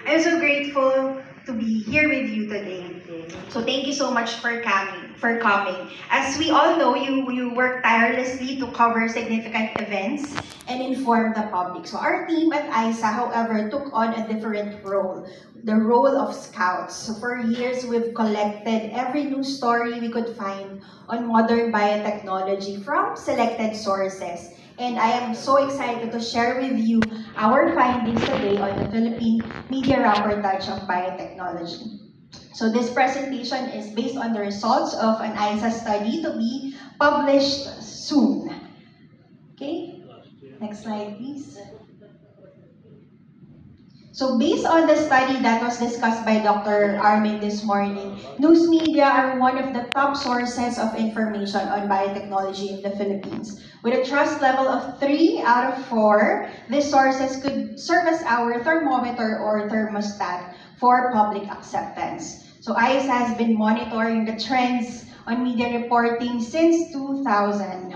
I'm so grateful to be here with you today. So thank you so much for coming. As we all know, you work tirelessly to cover significant events and inform the public. So our team at ISA, however, took on a different role, the role of scouts. So for years, we've collected every news story we could find on modern biotechnology from selected sources. And I am so excited to share with you our findings today on the Philippine Media Reportage of Biotechnology. So this presentation is based on the results of an ISA study to be published soon. Okay, next slide please. So based on the study that was discussed by Dr. Armin this morning, news media are one of the top sources of information on biotechnology in the Philippines. With a trust level of 3 out of 4, these sources could serve as our thermometer or thermostat for public acceptance. So ISA has been monitoring the trends on media reporting since 2000.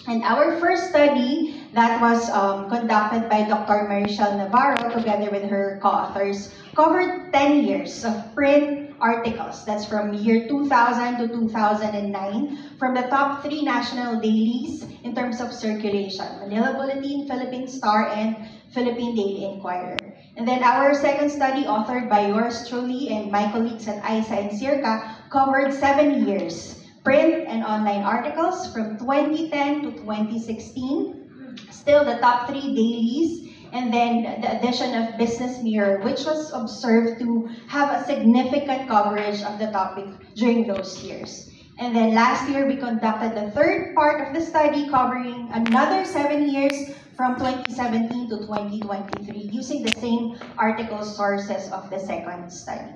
And our first study that was conducted by Dr. Marichelle Navarro together with her co-authors covered 10 years of print articles. That's from year 2000 to 2009 from the top 3 national dailies in terms of circulation: Manila Bulletin, Philippine Star, and Philippine Daily Inquirer. And then our second study, authored by yours truly and my colleagues at ISA and CIRCA, covered 7 years print and online articles from 2010 to 2016, still the top 3 dailies, and then the addition of Business Mirror, which was observed to have a significant coverage of the topic during those years. And then last year, we conducted the third part of the study covering another 7 years from 2017 to 2023 using the same article sources of the second study.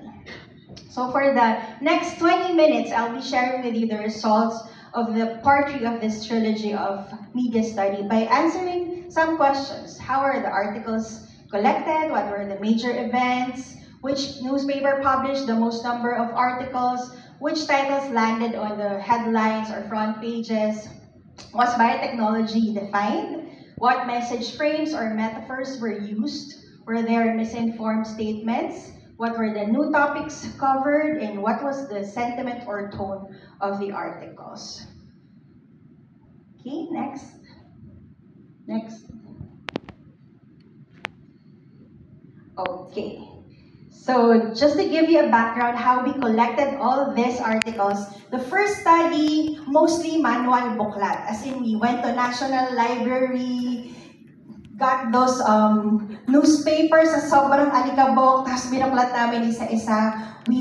So for the next 20 minutes, I'll be sharing with you the results of the part 3 of this trilogy of media study by answering some questions. How are the articles collected? What were the major events? Which newspaper published the most number of articles? Which titles landed on the headlines or front pages? Was biotechnology defined? What message frames or metaphors were used? Were there misinformed statements? What were the new topics covered, and what was the sentiment or tone of the articles? Okay, next. Okay. So just to give you a background how we collected all these articles, the first study, mostly manual buklat. As in, we went to National Library, got those newspapers sa sobrang alikabok, tapos binuklat namin isa-isa. We